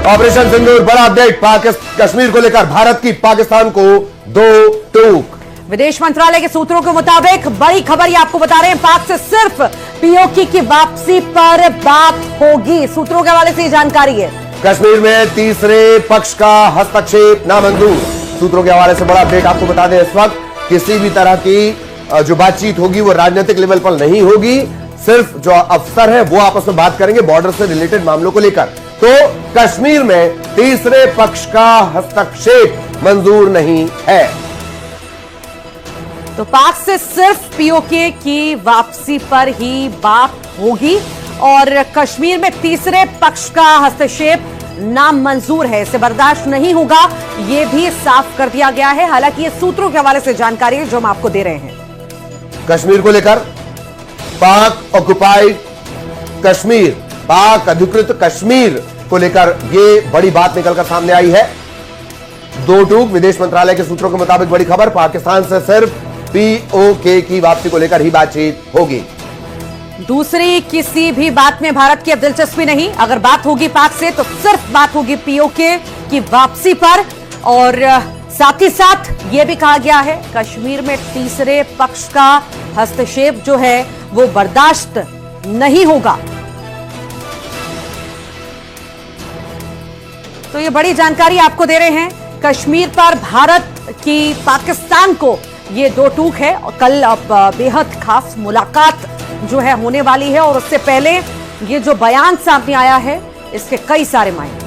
Operation सिंदूर बड़ा update. Kashmir को लेकर भारत की पाकिस्तान को 2 टूक। विदेश मंत्रालय के सूत्रों के मुताबिक बड़ी खबर ये आपको बता रहे हैं, पाक से सिर्फ पीओके की वापसी पर बात होगी। सूत्रों के हवाले से ये जानकारी है। कश्मीर में तीसरे पक्ष का हस्तक्षेप नामंजूर। सूत्रों के हवाले से बड़ा अपडेट आपको बता दें, इस वक्त किसी भी तरह की जो बातचीत होगी वो राजनीतिक लेवल पर नहीं होगी। सिर्फ जो अफसर है वो आपस में बात करेंगे बॉर्डर से रिलेटेड मामलों को लेकर। तो कश्मीर में तीसरे पक्ष का हस्तक्षेप मंजूर नहीं है। तो पाक से सिर्फ पीओके की वापसी पर ही बात होगी और कश्मीर में तीसरे पक्ष का हस्तक्षेप नामंजूर है, इसे बर्दाश्त नहीं होगा, यह भी साफ कर दिया गया है। हालांकि ये सूत्रों के हवाले से जानकारी है जो हम आपको दे रहे हैं। कश्मीर को लेकर पाक ऑक्युपाइड कश्मीर, पाक अधिकृत कश्मीर को लेकर यह बड़ी बात निकलकर सामने आई है। 2 टूक। विदेश मंत्रालय के सूत्रों के मुताबिक बड़ी खबर, पाकिस्तान से सिर्फ पीओके की वापसी को लेकर ही बातचीत होगी। दूसरी किसी भी बात में भारत की अब दिलचस्पी नहीं। अगर बात होगी पाक से तो सिर्फ बात होगी पीओके की वापसी पर। और साथ ही साथ यह भी कहा गया है कश्मीर में तीसरे पक्ष का हस्तक्षेप जो है वो बर्दाश्त नहीं होगा। तो ये बड़ी जानकारी आपको दे रहे हैं। कश्मीर पर भारत की पाकिस्तान को ये 2 टूक है। कल अब बेहद खास मुलाकात जो है होने वाली है और उससे पहले ये जो बयान सामने आया है इसके कई सारे मायने।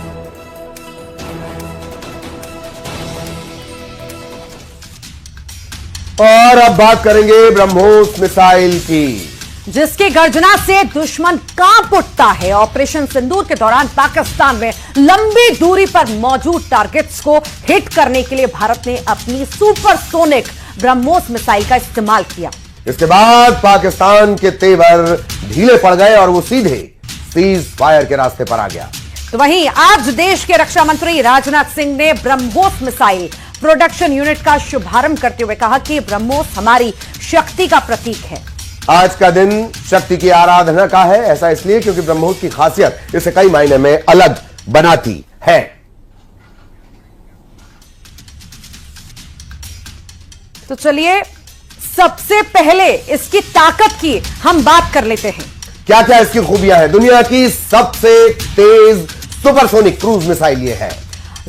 और अब बात करेंगे ब्रह्मोस मिसाइल की, जिसकी गर्जना से दुश्मन कांप उठता है। ऑपरेशन सिंदूर के दौरान पाकिस्तान में लंबी दूरी पर मौजूद टारगेट्स को हिट करने के लिए भारत ने अपनी सुपरसोनिक ब्रह्मोस मिसाइल का इस्तेमाल किया। इसके बाद पाकिस्तान के तेवर ढीले पड़ गए और वो सीधे सीज फायर के रास्ते पर आ गया। तो वहीं आज देश के रक्षा मंत्री राजनाथ सिंह ने ब्रह्मोस मिसाइल प्रोडक्शन यूनिट का शुभारंभ करते हुए कहा कि ब्रह्मोस हमारी शक्ति का प्रतीक है। आज का दिन शक्ति की आराधना का है। ऐसा इसलिए क्योंकि ब्रह्मोस की खासियत इसे कई मायने में अलग बनाती है। तो चलिए सबसे पहले इसकी ताकत की हम बात कर लेते हैं। क्या क्या इसकी खूबियां हैं। दुनिया की सबसे तेज सुपरसोनिक क्रूज मिसाइल ये है।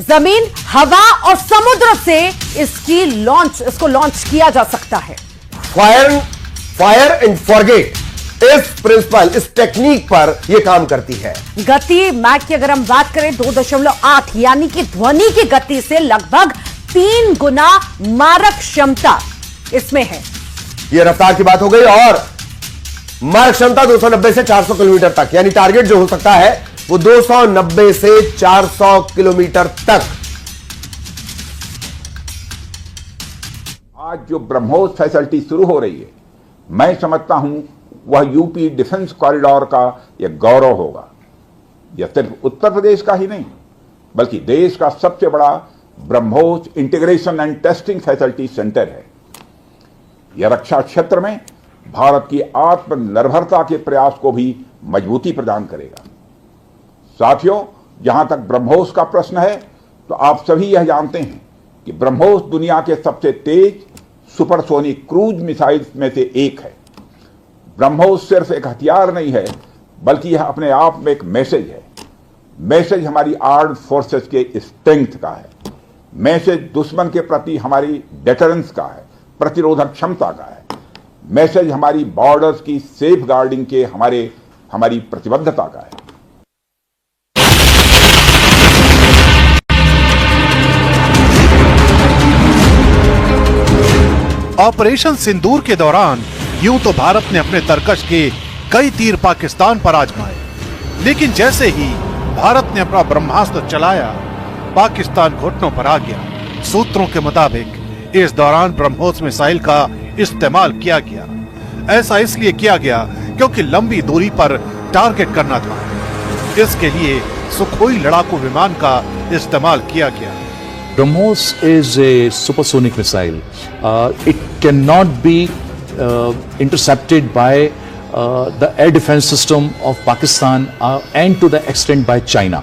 जमीन, हवा और समुद्र से इसको लॉन्च किया जा सकता है। फायर एंड फॉरगेट, इस प्रिंसिपल, इस टेक्निक पर यह काम करती है। गति मैक की अगर हम बात करें 2.8 यानी कि ध्वनि की गति से लगभग 3 गुना मारक क्षमता इसमें है। यह रफ्तार की बात हो गई और मारक क्षमता 290 से 400 किलोमीटर तक, यानी टारगेट जो हो सकता है वो 290 से 400 किलोमीटर तक। आज जो ब्रह्मोस फैसिलिटी शुरू हो रही है, मैं समझता हूं वह यूपी डिफेंस कॉरिडोर का यह गौरव होगा। यह सिर्फ उत्तर प्रदेश का ही नहीं बल्कि देश का सबसे बड़ा BrahMos integration and testing facility centre है। यह रक्षा क्षेत्र में भारत की आत्मनिर्भरता के प्रयास को भी मजबूती प्रदान करेगा। साथियों, जहां तक ब्रह्मोस का प्रश्न है तो आप सभी यह जानते हैं कि ब्रह्मोस दुनिया के सबसे तेज सुपरसोनिक क्रूज मिसाइल्स में से एक है। ब्रह्मोस सिर्फ एक हथियार नहीं है बल्कि यह अपने आप में एक मैसेज है। मैसेज हमारी आर्म्ड फोर्सेस के स्ट्रेंथ का है। मैसेज दुश्मन के प्रति हमारी डेटरेंस का है, प्रतिरोधक क्षमता का है। मैसेज हमारी बॉर्डर्स की सेफ गार्डिंग के हमारी प्रतिबद्धता का है। ऑपरेशन सिंदूर के दौरान यूं तो भारत ने अपने तरकश के कई तीर पाकिस्तान पर आजमाए, लेकिन जैसे ही भारत ने अपना ब्रह्मास्त्र चलाया, पाकिस्तान घुटनों पर आ गया। सूत्रों के मुताबिक इस दौरान ब्रह्मोस मिसाइल का इस्तेमाल किया गया। ऐसा इसलिए किया गया क्योंकि लंबी दूरी पर टारगेट करना था। इसके लिए सुखोई लड़ाकू विमान का इस्तेमाल किया गया। BrahMos is a supersonic missile. It cannot be intercepted by the air defense system of Pakistan and to the extent by China.